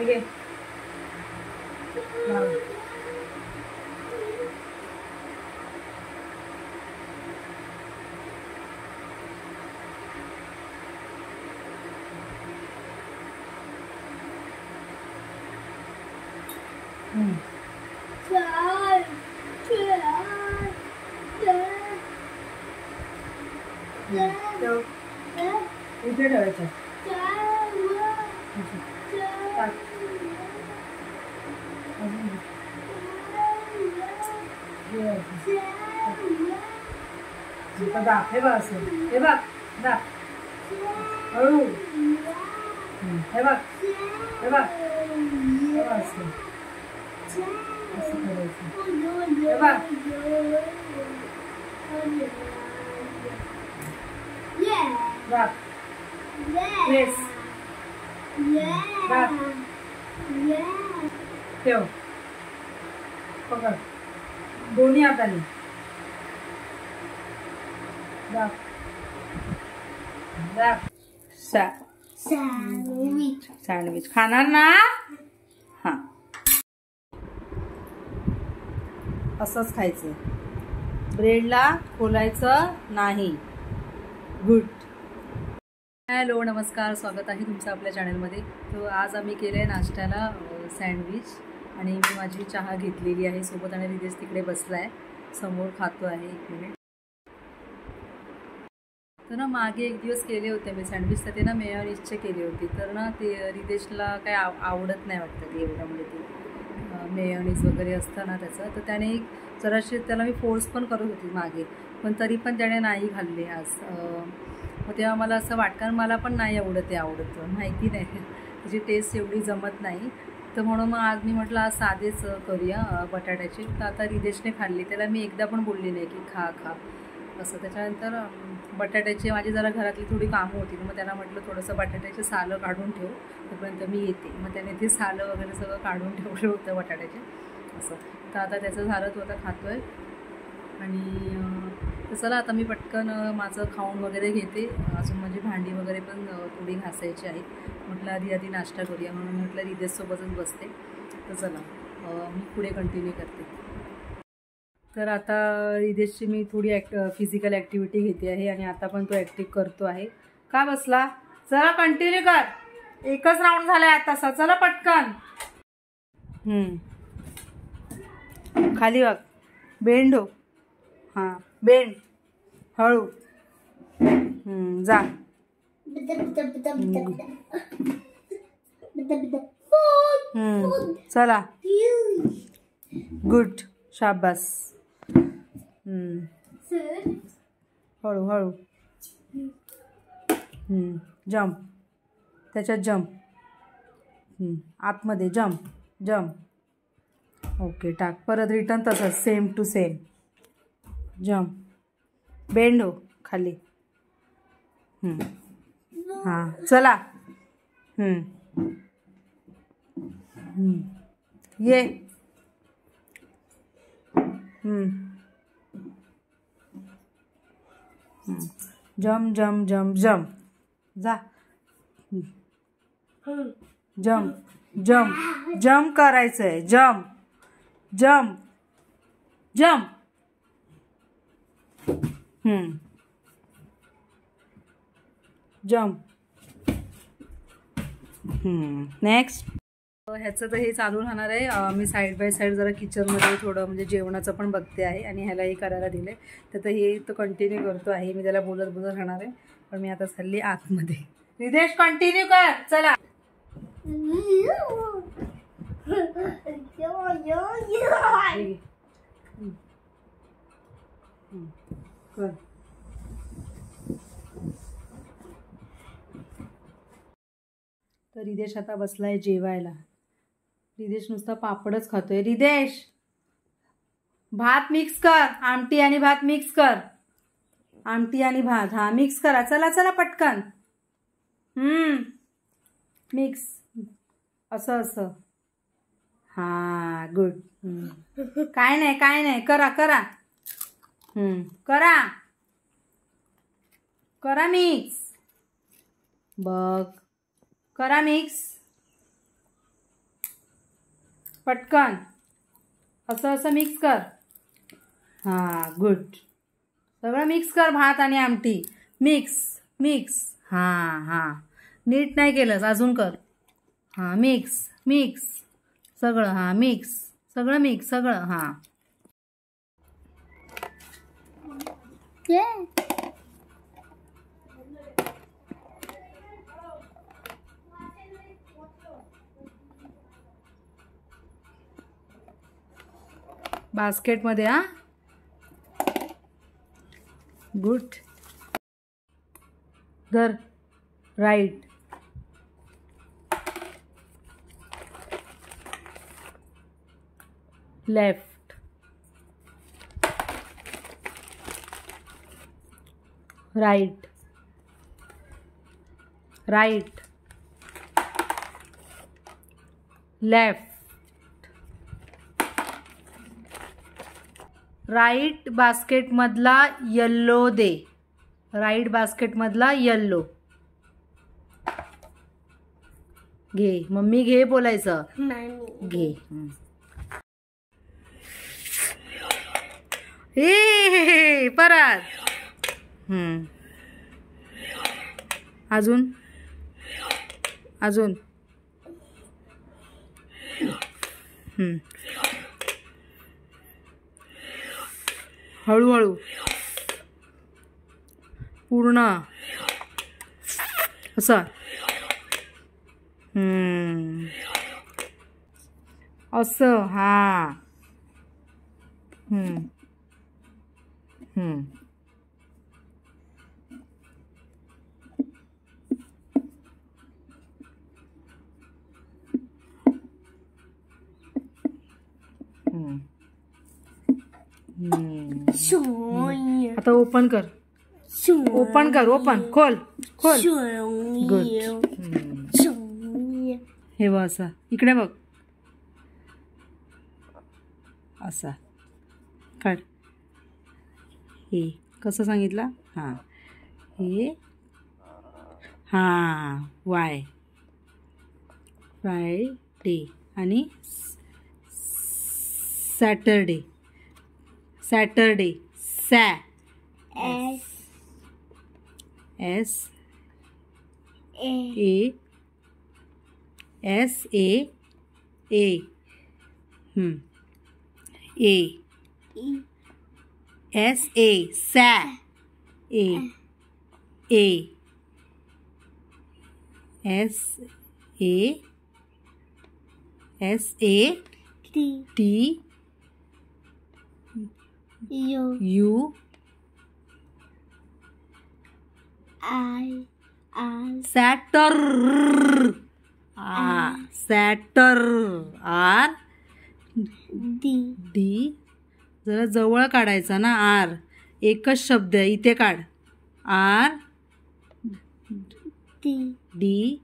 घे. इथे ठेवायचं. हे बघ असं, हे बघ जा हळू, हे बघ, हे बघ, हे बघ असं असं करायचं. हे बघ बघ प्लेस बघ ठेव, पकड दोन्ही हाताने. बघ बघ सँडविच खाणार ना. हां असंच खायचं, ब्रेडला खोलायचं नाही. गुड. हॅलो नमस्कार, स्वागत आहे तुमचं आपल्या चॅनलमध्ये. तर आज आम्ही केलं आहे नाश्त्याला सँडविच आणि मी माझी चहा घेतलेली आहे सोबत आणि रिदेश तिकडे बसला आहे समोर खातो आहे. 1 मिनिट. तर ना मागे एक दिवस केले होते मी सँडविच, तर ते ना मेयोनीजचे केले होते. तर ना ते रिदेशला काय आवडत नाही वाटतं ते एवढं, म्हणजे ते मेयोनीज वगैरे असतं ना त्याचं. तर त्याने जराशी त्याला मी फोर्स पण करत होती मागे, पण तरी पण त्याने नाही खाल्ले आज. मग तेव्हा मला असं वाटतं, कारण मला पण नाही एवढं ते आवडतं, माहिती नाही त्याची टेस्ट एवढी जमत नाही. तर म्हणून मग आज मी म्हटलं आज साधेच करूया बटाट्याचे. तर आता रिदेशने खाल्ली, त्याला मी एकदा पण बोलली नाही की खा खा असं. त्याच्यानंतर बटाट्याचे माझी जरा घरातली थोडी कामं होती, मग त्याला म्हटलं थोडंसं बटाट्याचे सालं काढून ठेव तोपर्यंत मी येते. मग त्याने ते सालं वगैरे सगळं काढून ठेवलं होतं बटाट्याचे असं. तर आता त्याचं झालं, तो आता खातो आहे. आणि चला आता मी पटकन माझं खाऊन वगैरे घेते. अजून माझी भांडी वगैरे पण थोडी घासायची आहेत. म्हटलं आधी नाश्ता करूया, म्हणून म्हटलं रिदेशसोबतच बसते. तर चला मी पुढे कंटिन्यू करते. तर आता रिदेशची मी थोडी फिजिकल ॲक्टिव्हिटी घेते आहे आणि आता पण तो ॲक्टिव्ह करतो आहे. का बसला? चला कंटिन्यू कर, एकच राऊंड झाला आहे आतासा. चला पटकन. खाली बघ, बेंड हो. हां बेंड, हळू. जा. चला गुड, शाबास. हळू हळू. जम्प, त्याच्यात जम्प, आतमध्ये जम्प जम्प. ओके टाक, परत रिटर्न तसंच same to same. Jump, bend हो खाली. हां चला. ये. Jump jump jump jump. जा. जम्प जम्प जम्प करायचं आहे. Jump jump jump. Jump. Next. ह्याचं तर हे चालू राहणार आहे. मी साईड बाय साईड जरा किचनमध्ये थोडं म्हणजे जेवणाचं पण बघते आहे आणि ह्यालाही करायला दिलं आहे. तर हे तो कंटिन्यू करतो आहे. मी त्याला बोलत बोलत राहणार आहे, पण मी आता चालली आतमध्ये. रिदेश कंटिन्यू कर. चला. कर. तर रिदेश आता बसलाय जेवायला. रिदेश नुसता पापडच खातोय. रिदेश भात मिक्स कर, आमटी आणि भात मिक्स कर. आमटी आणि भात हा मिक्स करा. चला चला पटकन. मिक्स असं असं. हा गुड. काय नाही काय नाही, करा करा. करा करा मिक्स. बघ करा मिक्स. पटकन असं असं मिक्स कर. हां गुड. सगळं मिक्स कर, भात आणि आमटी मिक्स मिक्स. हां हां नीट नाही केलंस, अजून कर. हां मिक्स मिक्स सगळं. हां मिक्स सगळं मिक्स सगळं. हां बास्केटमध्ये. हां गुड. धर. Right. Left. Right. Right. Left. Right बास्केटमधला येल्लो दे. राईट बास्केटमधला येल्लो घे. मम्मी घे बोलायचं. घे. ए परत. अजून अजून. हळूहळू पूर्ण असं. असं. हां. आता ओपन कर. ओपन कर. ओपन खोल खोल. गुड. हे बघ असं. इकडे बघ. असा काढ. हे कसं सांगितलं. हां हे. हां वाय. फ्रायडे आणि सॅटरडे. सॅटरडे. सॅ. S A S A A A S A सॅ. A A S A S A T U I सॅटर. सॅटर. R D. जरा जवळ काढायचा ना. आर एकच शब्द आहे. इथे काढ. R D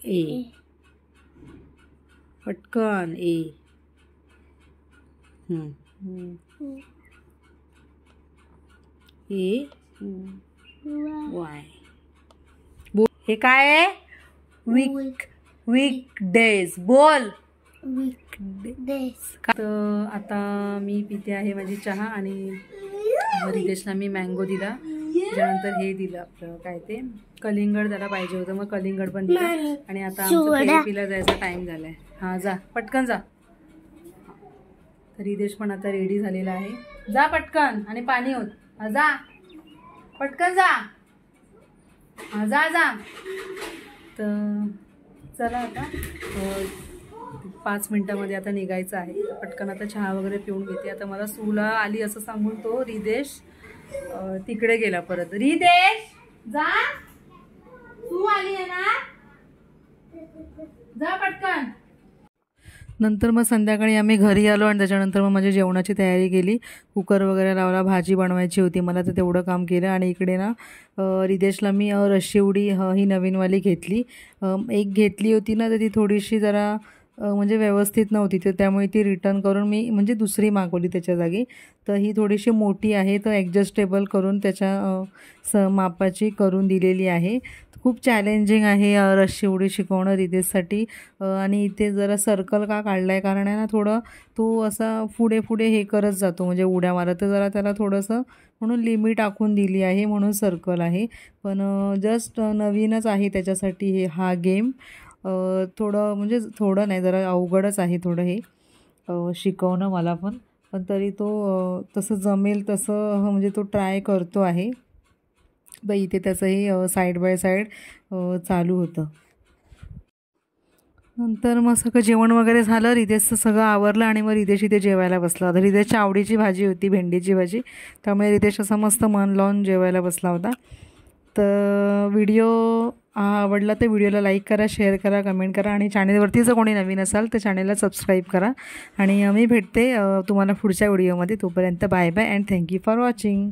A. पटकन. A A Y. हे काय आहे. Week days. बोल. तर आता मी पिते आहे माझी चहा आणि रिदेशला मी मँगो दिला. त्यानंतर हे दिलं आपलं काय ते कलिंगड त्याला पाहिजे होतं, मग कलिंगड पण दिलं. आणि आता आमचं थेरपीला जायचा टाइम झालाय. हां जा पटकन जा. तर रिदेश पण आता रेडी झालेला आहे. जा पटकन आणि पाणी होत. जा पटकन जा. हां जा जा. तर चला आता 5 मिनिटामध्ये आता निघायचं आहे. पटकन आता चहा वगैरे पिऊन घेते. आता मला सूला आली असं सांगून तो रिदेश तिकडे गेला परत. रिदेश जा. तू आली आहे ना. जा पटकन. नंतर मग संध्याकाळी आम्ही घरी आलो आणि त्याच्यानंतर मग माझी जेवणाची तयारी केली. कुकर वगैरे लावला. भाजी बनवायची होती मला, तर तेवढं काम केलं. आणि इकडे ना रिदेशला मी रशी उडी ही नवीनवाली घेतली. एक घेतली होती ना, तर ती थोडीशी जरा म्हणजे व्यवस्थित नव्हती, तर त्यामुळे ती रिटर्न करून मी म्हणजे दुसरी मागवली त्याच्या जागी. तर ही थोडीशी मोठी आहे, तर ॲडजस्टेबल करून त्याच्या मापाची करून दिलेली आहे. खूप चॅलेंजिंग आहे रस्सी उडी शिकवणं रितेशसाठी. आणि इथे जरा सर्कल का काढला आहे, कारण आहे ना थोडं तो असा पुढे पुढे हे करत जातो म्हणजे उड्या मारत, तर जरा त्याला थोडंसं म्हणून लिमिट आखून दिली आहे, म्हणून सर्कल आहे. पण जस्ट नवीनच आहे त्याच्यासाठी हा गेम. थोडं म्हणजे थोडं नाही, जरा अवघडच आहे थोडं हे शिकवणं मला पण. पण तरी तो तसं जमेल तसं म्हणजे तो ट्राय करतो आहे. इथे त्याचंही साईड बाय साईड चालू होतं. नंतर मग सगळं जेवण वगैरे झालं, रितेशचं सगळं आवरलं आणि मग रितेश इथे जेवायला बसला होता. रितेशच्या आवडीची भाजी होती भेंडीची भाजी, त्यामुळे रितेश असं मस्त मन लावून जेवायला बसला होता. तर व्हिडिओ आवडला तर व्हिडिओला लाईक करा, शेअर करा, कमेंट करा आणि चॅनेलवरती जर कोणी नवीन असाल तर चॅनेलला सबस्क्राईब करा. आणि मी भेटते तुम्हाला पुढच्या व्हिडिओमध्ये. तोपर्यंत bye bye and thank you for watching.